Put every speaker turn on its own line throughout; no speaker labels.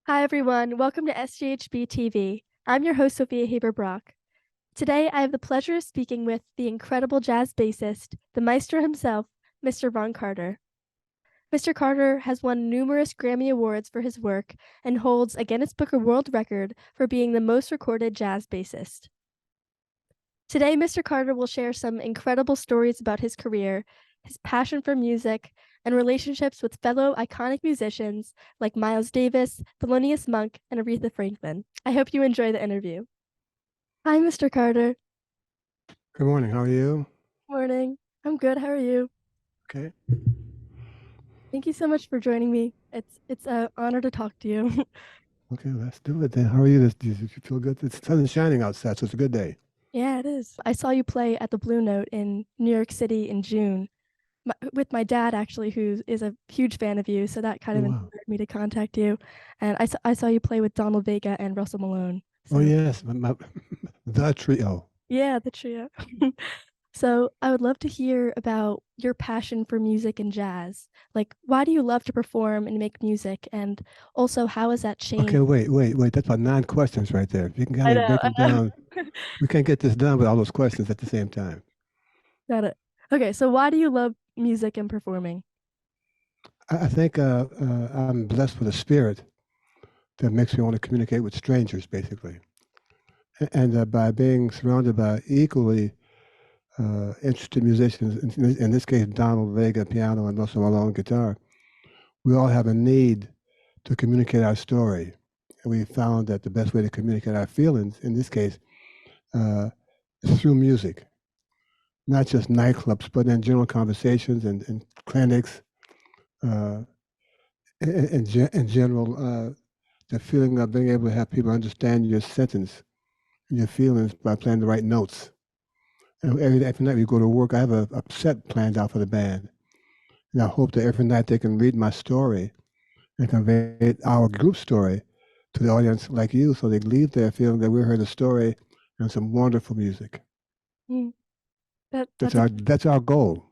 Hi, everyone. Welcome to SGHB TV. I'm your host, Sophia Haber Brock. Today, I have the pleasure of speaking with the incredible jazz bassist, the maestro himself, Mr. Ron Carter. Mr. Carter has won numerous Grammy Awards for his work and holds a Guinness Book of World Record for being the most recorded jazz bassist. Today, Mr. Carter will share some incredible stories about his career, his passion for music, and relationships with fellow iconic musicians like Miles Davis, Thelonious Monk, and Aretha Franklin. I hope you enjoy the interview. Hi, Mr. Carter.
Good morning. How are you?
Morning. I'm good. How are you?
Okay.
Thank you so much for joining me. It's an honor to talk to you.
Okay, let's do it then. How are you? Do you feel good? It's sun is shining outside, so it's a good day.
Yeah, it is. I saw you play at the Blue Note in New York City in June with my dad, actually, who is a huge fan of you. So that kind
Oh,
of
wow.
inspired me to contact you. And I saw you play with Donald Vega and Russell Malone.
Oh,
So
yes. The trio.
yeah, the trio. So I would love to hear about your passion for music and jazz. Like, why do you love to perform and make music? And also, how has that
Okay,
changed?
wait. That's about 9 questions right there. If you can kind
I
of
know,
break
I
them
know.
down, we can't get this done with all those questions at the same time.
Got it. Okay, so why do you love music and performing?
I think I'm blessed with a spirit that makes me want to communicate with strangers, basically. And by being surrounded by equally interested musicians, in this case, Donald Vega, piano, and Russell Malone, guitar, we all have a need to communicate our story. And we found that the best way to communicate our feelings, in this case, uh, is through music, not just nightclubs, but in general conversations and clinics, uh, in general, the feeling of being able to have people understand your sentence and your feelings by playing the right notes. And every night we go to work, I have a set planned out for the band. And I hope that every night they can read my story and convey our group story to the audience like you, so they leave there feeling that we heard a story and some wonderful music.
Mm, that
That's
that's
our
a,
that's our goal.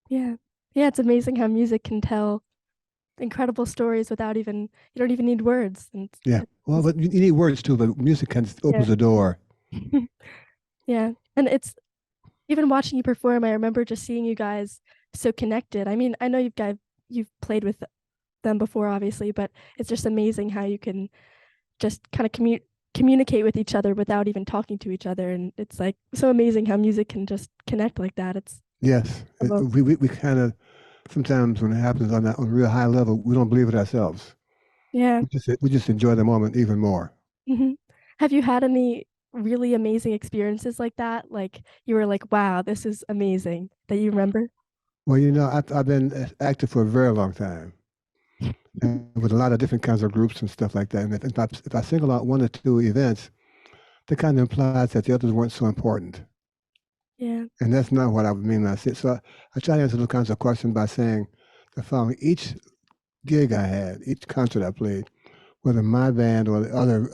yeah. Yeah, it's amazing how music can tell incredible stories without even you don't even need words. And
Yeah. Well, but you need words too, but music can
yeah.
opens the door.
Yeah. And it's even watching you perform, I remember just seeing you guys so connected. I mean, I know you've played with them before, obviously, but it's just amazing how you can just kind of communicate with each other without even talking to each other. And it's like so amazing how music can just connect like that. It's
Yes,
incredible.
we kind of sometimes when it happens on a real high level, we don't believe it ourselves.
Yeah.
We just enjoy the moment even more.
Hmm. Have you had any really amazing experiences like that? Like you were like, wow, this is amazing that you remember?
Well, I've been active for a very long time, and with a lot of different kinds of groups and stuff like that. And if I single out one or two events, that kind of implies that the others weren't so important.
Yeah.
And that's not what I would mean when I say. So I try to answer those kinds of questions by saying the following: each gig I had, each concert I played, whether my band or the other,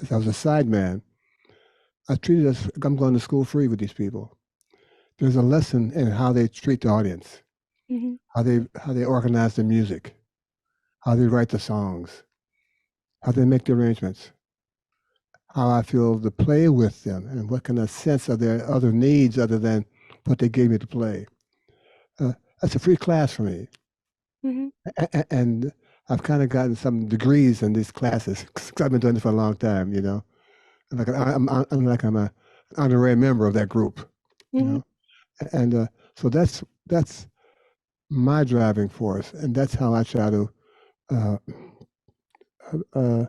if I was a side man, I treated as I'm going to school free with these people. There's a lesson in how they treat the audience,
Hmm.
how they organize the music, how they write the songs, how they make the arrangements, how I feel to play with them, and what kind of sense of their other needs other than what they gave me to play. Uh, that's a free class for me,
Hmm.
and I've kind of gotten some degrees in these classes because I've been doing this for a long time. I'm an honorary member of that group. You
Hmm.
know, and so that's my driving force, and that's how I try to uh, uh,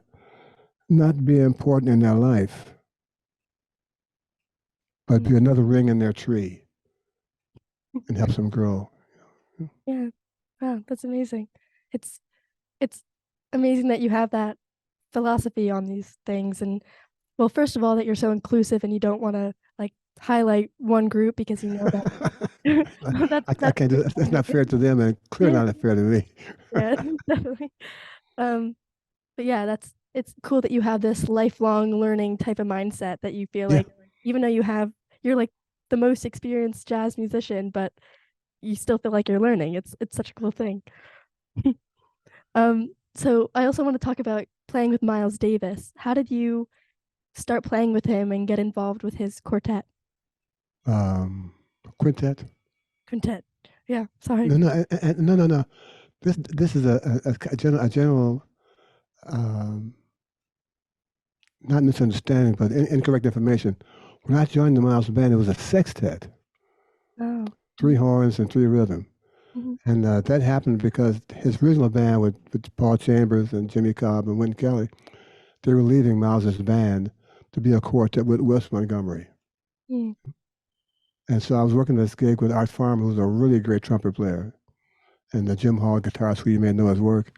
not be important in their life, but be another ring in their tree and help them grow.
Yeah. Wow, that's amazing. It's it's amazing that you have that philosophy on these things. And well, first of all, that you're so inclusive and you don't want to like highlight one group because you know that
I
that's
can't do that. That's not fair to them, and clearly
yeah,
not fair to me.
yeah, definitely. Um, but yeah, it's cool that you have this lifelong learning type of mindset that you feel
Yeah.
like even though you're like the most experienced jazz musician, but you still feel like you're learning. It's such a cool thing. So I also want to talk about playing with Miles Davis. How did you start playing with him and get involved with his quartet?
Quintet.
Quintet. Yeah, sorry.
No. This is a general not misunderstanding, but incorrect information. When I joined the Miles band, it was a sextet,
Oh.
3 horns and 3 rhythm.
Mhm.
And that happened because his original band with Paul Chambers and Jimmy Cobb and Wynton Kelly, they were leaving Miles's band to be a quartet with Wes Montgomery.
Mm.
And so I was working this gig with Art Farmer, who's a really great trumpet player, and the Jim Hall guitarist, who you may know his work.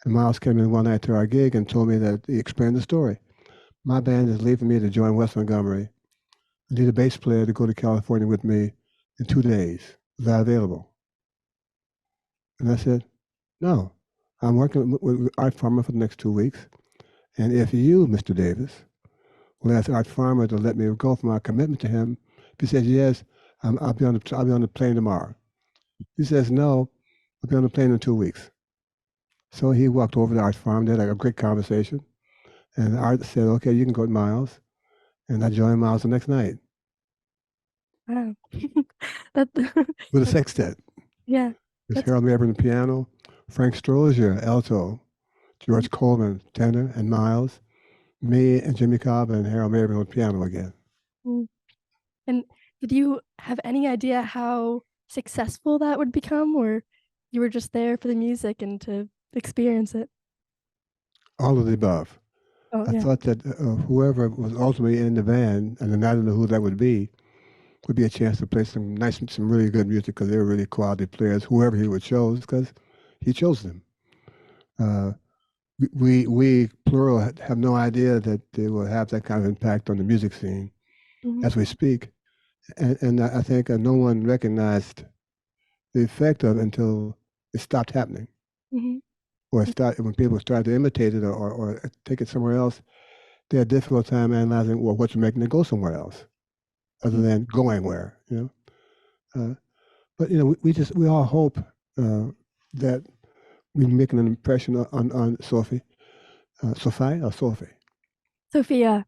And Miles came in one night to our gig and told me that he explained the story. My band is leaving me to join Wes Montgomery. I need a bass player to go to California with me in 2 days. Is that available? And I said, no. I'm working with Art Farmer for the next 2 weeks. And if you, Mr. Davis, will ask Art Farmer to let me go for my commitment to him, if he says yes, I'll be on the plane tomorrow. If he says no, I'll be on the plane in 2 weeks. So he walked over to Art Farmer. They had a great conversation. And Art said, okay, you can go with Miles. And I joined Miles the next night.
Wow. That
With a sextet.
yeah.
There's Harold Mabry on the piano, Frank Strozier, alto, George Coleman, tenor, and Miles, me and Jimmy Cobb and Harold Mabry on the piano again.
Mm. And did you have any idea how successful that would become, or you were just there for the music and to experience it?
All of the above.
Oh,
I
yeah.
thought that whoever was ultimately in the band, and I don't know who that would be a chance to play some really good music, because they were really quality players, whoever he would choose, because he chose them. We plural have no idea that they will have that kind of impact on the music scene as we speak. And I think no one recognized the effect of it until it stopped happening. Or when people started to imitate it or take it somewhere else, they had a difficult time analyzing, well, what's making it go somewhere else, other than going where, but we all hope that we're making an impression on Sophie, Sophia or Sophie. Sophia.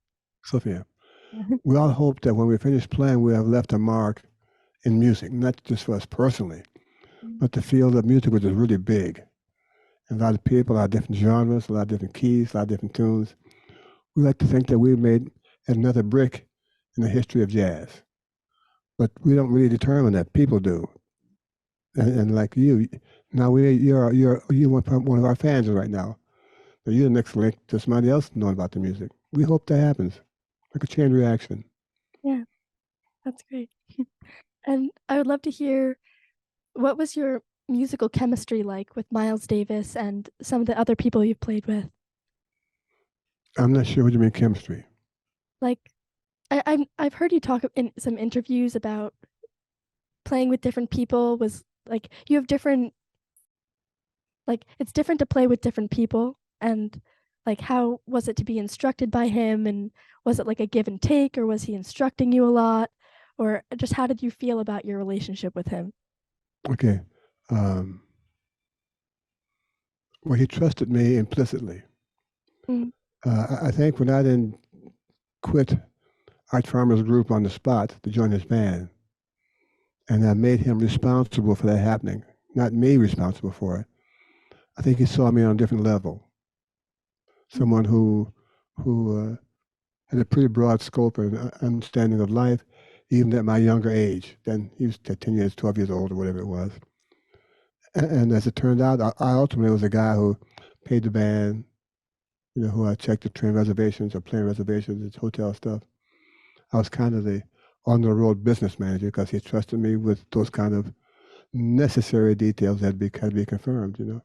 We all hope that when we finish playing, we have left a mark in music, not just for us personally, but the field of music, which is really big. And a lot of people, a lot of different genres, a lot of different keys, a lot of different tunes. We like to think that we made another brick in the history of jazz. But we don't really determine that. People do. And like you, now you're one of our fans right now. So you're the next link to somebody else knowing about the music. We hope that happens, like a chain reaction.
Yeah, that's great. And I would love to hear, what was your musical chemistry like with Miles Davis and some of the other people you've played with?
I'm not sure what you mean chemistry.
Like, I've heard you talk in some interviews about playing with different people was like you have different, like it's different to play with different people, and like how was it to be instructed by him, and was it like a give and take, or was he instructing you a lot, or just how did you feel about your relationship with him?
Okay. Well, he trusted me implicitly.
Mm.
I think when I didn't quit Art Farmer's group on the spot to join his band, and I made him responsible for that happening, not me responsible for it, I think he saw me on a different level. Someone who had a pretty broad scope and understanding of life, even at my younger age. Then he was 10 years, 12 years old, or whatever it was. And as it turned out, I ultimately was a guy who paid the band, who I checked the train reservations or plane reservations, hotel stuff. I was kind of the on-the-road business manager because he trusted me with those kind of necessary details that had to be confirmed,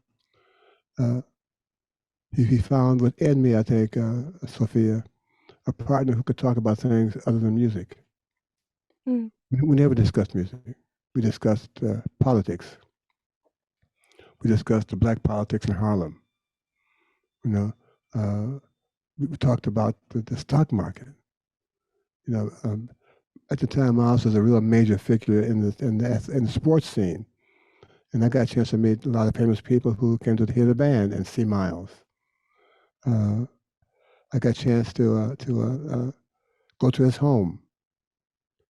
He found within me, I think, Sophia, a partner who could talk about things other than music.
Mm.
We never discussed music. We discussed politics. We discussed the black politics in Harlem. We talked about the stock market. At the time, Miles was a real major figure in the sports scene, and I got a chance to meet a lot of famous people who came to hear the band and see Miles. I got a chance to go to his home.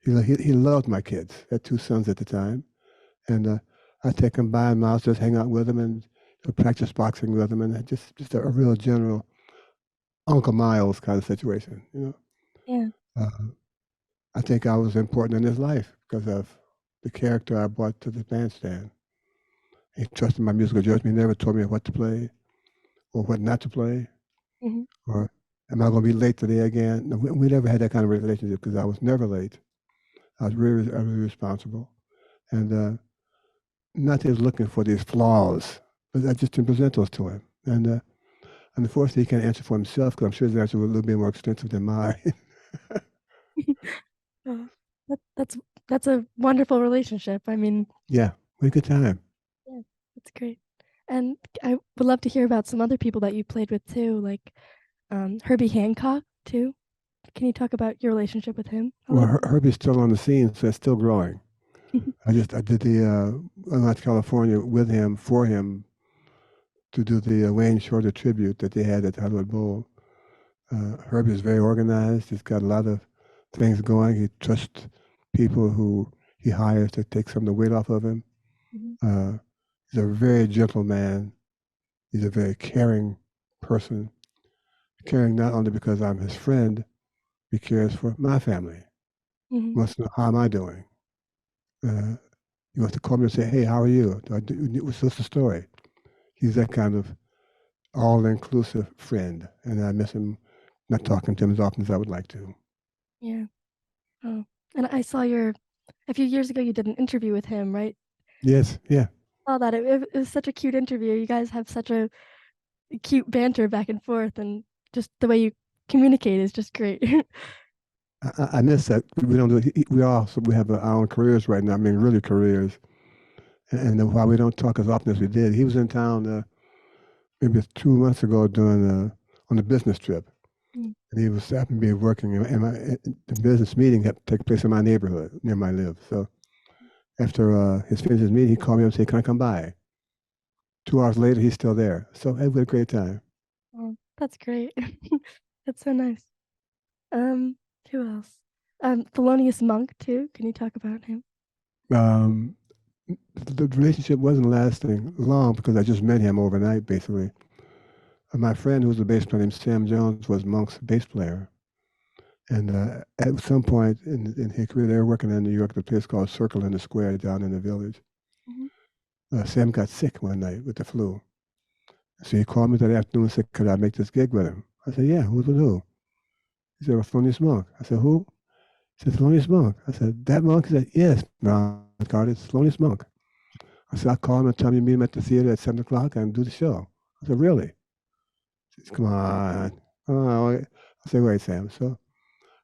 He loved my kids. I had two sons at the time, and I take them by and I'll just hang out with them and practice boxing with them, and just a real general Uncle Miles kind of situation, you know.
Yeah.
Uh, I think I was important in his life because of the character I brought to the bandstand. He trusted my musical judgment. He never told me what to play or what not to play,
Hmm.
or am I going to be late today again? No, we never had that kind of relationship because I was never late. I was really responsible, and not that he was looking for these flaws, but I just didn't present those to him. And unfortunately, he can't answer for himself because I'm sure his answer was a little bit more extensive than mine.
Uh, that's a wonderful relationship. I mean,
Yeah, we had a good time.
yeah, that's great. And I would love to hear about some other people that you played with too, like Herbie Hancock too. Can you talk about your relationship with him a
Well,
little bit?
Herbie's still on the scene, so it's still growing. I did the I went out to California with him for him to do the Wayne Shorter tribute that they had at the Hollywood Bowl. Herbie is very organized. He's got a lot of things going. He trusts people who he hires to take some of the weight off of him.
Mhm.
Uh, he's a very gentle man. He's a very caring person. Caring not only because I'm his friend, he cares for my family.
Mhm.
He wants to know how am I doing. He wants to call me and say, "Hey, how are you? What's the story?" He's that kind of all-inclusive friend, and I miss him. Not talking to him as often as I would like to.
Yeah. Oh, and I saw a few years ago you did an interview with him, right?
Yes, yeah.
Saw that it was such a cute interview. You guys have such a cute banter back and forth, and just the way you communicate is just great.
I miss that. We don't do. We have our own careers right now. I mean, really careers. And while we don't talk as often as we did, he was in town maybe 2 months ago doing on a business trip,
Mm.
and he was happened to be working. The business meeting had to take place in my neighborhood near my live. So after his finished his meeting, he called me up and said, "Can I come by?" 2 hours later, he's still there. So hey, we had a great time.
Oh, that's great. That's so nice. Um, who else? Thelonious Monk too. Can you talk about him?
Um, the relationship wasn't lasting long because I just met him overnight, basically. My friend, who was a bass player named Sam Jones, was Monk's bass player. And at some point in his career, they were working in New York at a place called Circle in the Square down in the village.
Mhm.
Sam got sick one night with the flu. So he called me that afternoon and said, "Could I make this gig with him?" I said, "Yeah, who's with who?" He said, "Well, Thelonious Monk." I said, "Who?" He said, "Thelonious Monk." I said, "That Monk?" He said, "Yes, Ron Carter, it's Thelonious Monk." I said, "I'll call him and tell him you meet him at the theater at 7 o'clock and do the show." I said, "Really?" He said, "Come on." Oh, I said, "Wait, Sam." So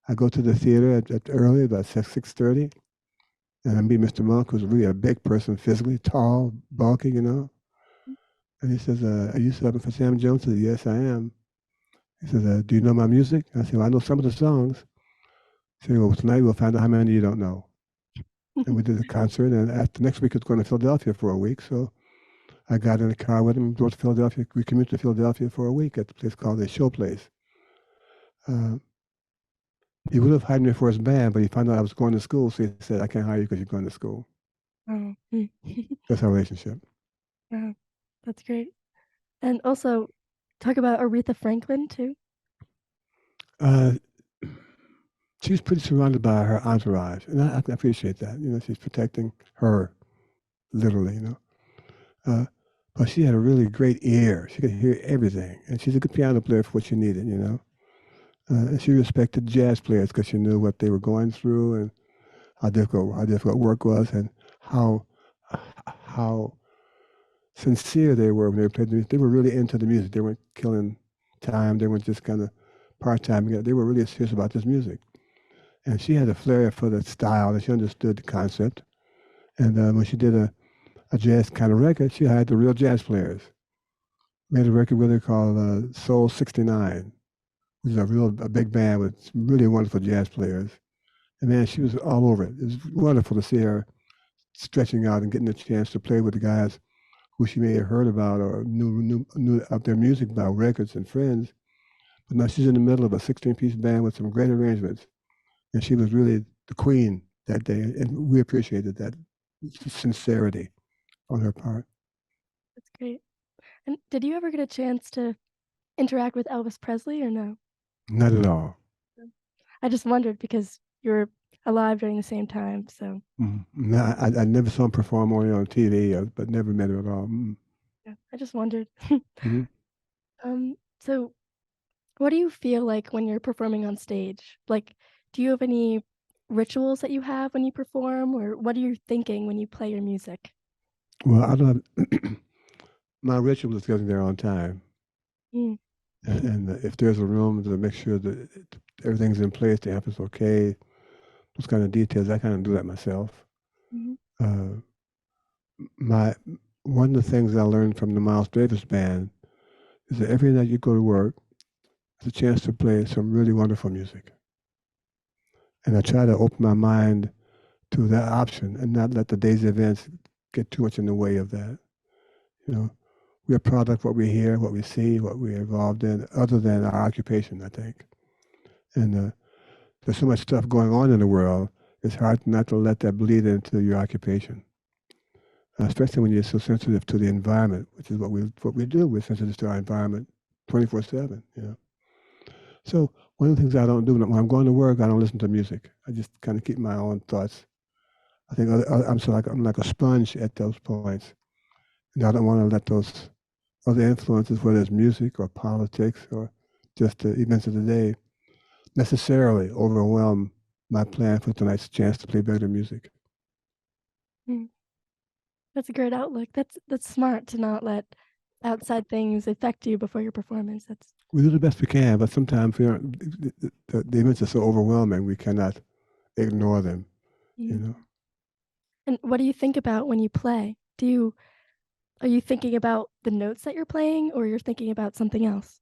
I go to the theater at early, about 6:30, and I meet Mr. Monk, who's really a big person physically, tall, bulky, you know. And he says, "Are you subbing for Sam Jones?" I said, "Yes, I am." He says, "Do you know my music?" I said, "Well, I know some of the songs." He said, "Well, tonight we'll find out how many you don't know." And we did the concert, and after next week, it's going to Philadelphia for a week. So I got in a car with him, drove to Philadelphia. We commuted to Philadelphia for a week at the place called the Show Place. Uh, he would have hired me for his band, but he found out I was going to school, so he said, "I can't hire you because you're going to school."
Oh, mm.
That's our relationship.
Wow, that's great. And also, talk about Aretha Franklin too.
Uh, she's pretty surrounded by her entourage, and I appreciate that. You know, she's protecting her, literally, you know. Uh, but she had a really great ear. She could hear everything, and she's a good piano player for what she needed, you know. And she respected jazz players because she knew what they were going through and how difficult work was, and how sincere they were when they played the music. They were really into the music. They weren't killing time. They weren't just kind of part-time. They were really serious about this music. And she had a flair for the style, and she understood the concept. And when she did a jazz kind of record, she hired the real jazz players. Made a record with her called Soul 69, which is a big band with some really wonderful jazz players. And man, she was all over it. It was wonderful to see her stretching out and getting a chance to play with the guys who she may have heard about or knew out their music by records and friends. But now she's in the middle of a 16-piece band with some great arrangements. And she was really the queen that day. And we appreciated that sincerity on her part.
That's great. And did you ever get a chance to interact with Elvis Presley or no?
Not at all.
I just wondered because you were alive during the same time, so
No, I never saw him perform only on TV, but never met him at all.
yeah, I just wondered.
Mhm.
So what do you feel like when you're performing on stage? Like, do you have any rituals that you have when you perform, or what are you thinking when you play your music?
Well, I don't have, my ritual is getting there on time.
Mm.
And if there's a room, to make sure that everything's in place, the amp is okay, those kind of details, I kind of do that myself.
Mhm.
Uh, my One of the things I learned from the Miles Davis band is that every night you go to work, it's a chance to play some really wonderful music. And I try to open my mind to that option and not let the day's events get too much in the way of that. You know, we're a product of what we hear, what we see, what we're involved in, other than our occupation, I think. And there's so much stuff going on in the world, it's hard not to let that bleed into your occupation, especially when you're so sensitive to the environment, which is what we do. We're sensitive to our environment 24/7. You know. So one of the things I don't do when I'm going to work, I don't listen to music. I just kind of keep my own thoughts. I think I'm like a sponge at those points, and I don't want to let those other influences, whether it's music or politics or just the events of the day, necessarily overwhelm my plan for tonight's chance to play better music.
Mm. That's a great outlook. That's smart to not let outside things affect you before your performance. That's
We do the best we can, but sometimes we aren't, the events are so overwhelming we cannot ignore them. You
mm.
know,
And what do you think about when you play? Are you thinking about the notes that you're playing or you're thinking about something else?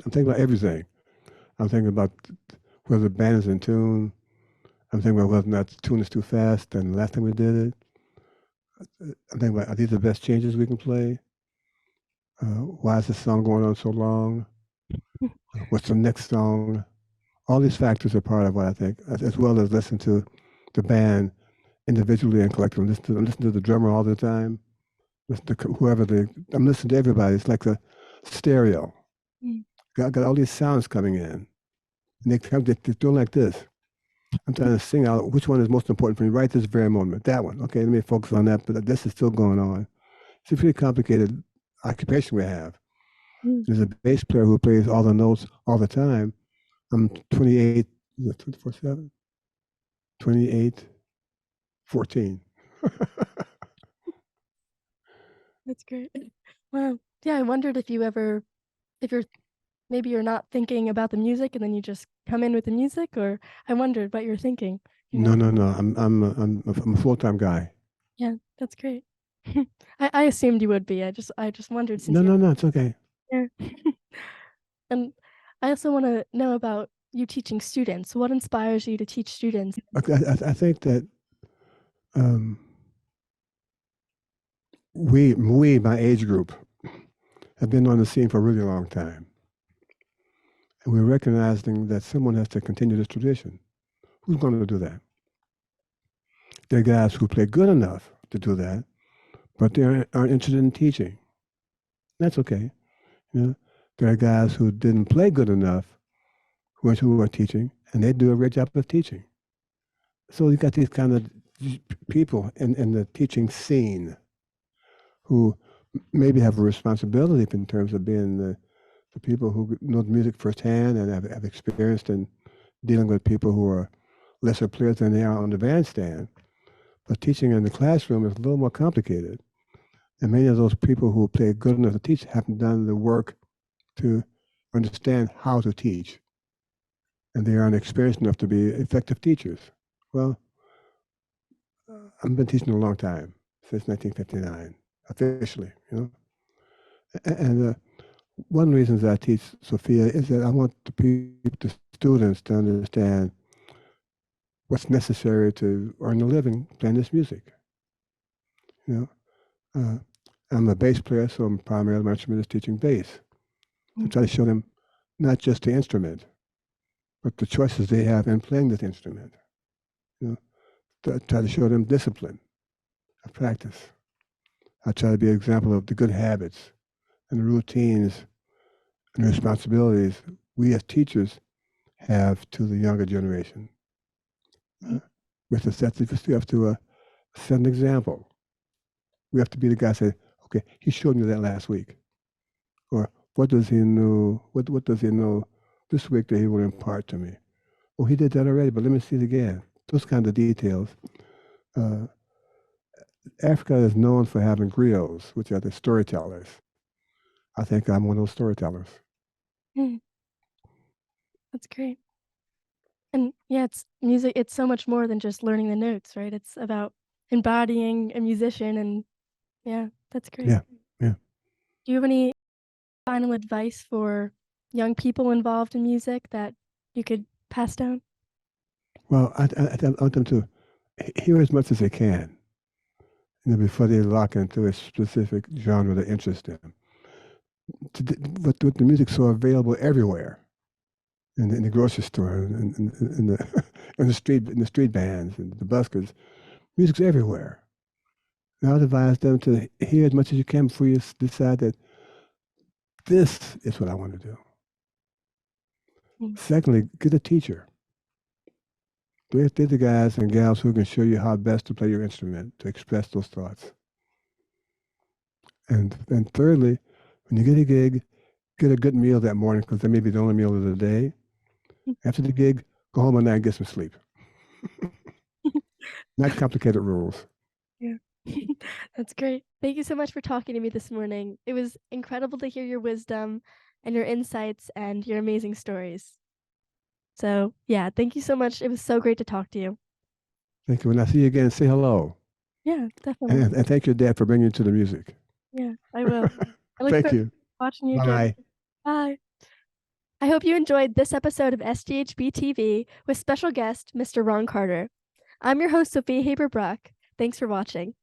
I'm thinking about everything. I'm thinking about whether the band is in tune. I'm thinking about whether or not the tune is too fast than the last time we did it. I'm thinking about, are these the best changes we can play? Why is this song going on so long? What's the next song? All these factors are part of what I think, as well as listen to the band individually and collectively. Listen to the drummer all the time. Listen to I'm listening to everybody. It's like a stereo.
Mm.
Got all these sounds coming in. And they're doing like this. I'm trying to sing out which one is most important for me right this very moment. That one. Okay, let me focus on that. But this is still going on. It's a pretty complicated occupation we have.
Mm.
There's a bass player who plays all the notes all the time. I'm 28, 24/7, 28, 14.
That's great. Wow. Yeah, I wondered if you're maybe you're not thinking about the music and then you just come in with the music, or I wondered what you're thinking, you
No,
know?
no, no. I'm a full-time guy.
Yeah, that's great. I assumed you would be. I just wondered since
No,
you
no, no. It's okay.
yeah. And I also wanna know about you teaching students. What inspires you to teach students?
I think that um, we, my age group, have been on the scene for a really long time. And we're recognizing that someone has to continue this tradition. Who's going to do that? There are guys who play good enough to do that, but they aren't interested in teaching. That's okay. You know, there are guys who didn't play good enough who are teaching, and they do a great job of teaching. So you got these kind of people in the teaching scene who maybe have a responsibility in terms of being the people who know the music firsthand and have experienced in dealing with people who are lesser players than they are on the bandstand. But teaching in the classroom is a little more complicated. And many of those people who play good enough to teach haven't done the work to understand how to teach. And they aren't experienced enough to be effective teachers. Well, I've been teaching a long time, since 1959, officially, you know. And one of the reasons I teach Sophia is that I want the students to understand what's necessary to earn a living playing this music. You know, I'm a bass player, so I'm primarily my instrument is teaching bass. To try to show them not just the instrument, but the choices they have in playing this instrument. You know, to try to show them discipline of practice. I try to be an example of the good habits and the routines and the responsibilities we as teachers have to the younger generation. We have to set an example. We have to be the guy say, okay, he showed me that last week. Or what does he know? What does he know this week that he will impart to me? Oh, he did that already, but let me see it again. Those kind of details. Africa is known for having griots, which are the storytellers. I think I'm one of those storytellers.
That's great. And yeah, it's music. It's so much more than just learning the notes, right? It's about embodying a musician, and yeah, that's great.
Yeah.
Do you have any final advice for young people involved in music that you could pass down?
Well, I want them to hear as much as they can, before they lock into a specific genre that interests them. But the music's so available everywhere, in the grocery store, in the in the street bands and the buskers, music's everywhere. And I would advise them to hear as much as you can before you decide that this is what I want to do. Secondly, get a teacher. They're the guys and gals who can show you how best to play your instrument, to express those thoughts. And thirdly, when you get a gig, get a good meal that morning, because that may be the only meal of the day. After the gig, go home at night and get some sleep. Not complicated rules.
Yeah. That's great. Thank you so much for talking to me this morning. It was incredible to hear your wisdom and your insights and your amazing stories. So, yeah, thank you so much. It was so great to talk to you.
Thank you. When I see you again, say hello.
Yeah, definitely.
And thank your dad for bringing you to the music.
Yeah, I will. I look
Thank
forward
you.
to watching you
Bye.
again. Bye. I hope you enjoyed this episode of SGHB TV with special guest Mr. Ron Carter. I'm your host, Sophia Haber Brock. Thanks for watching.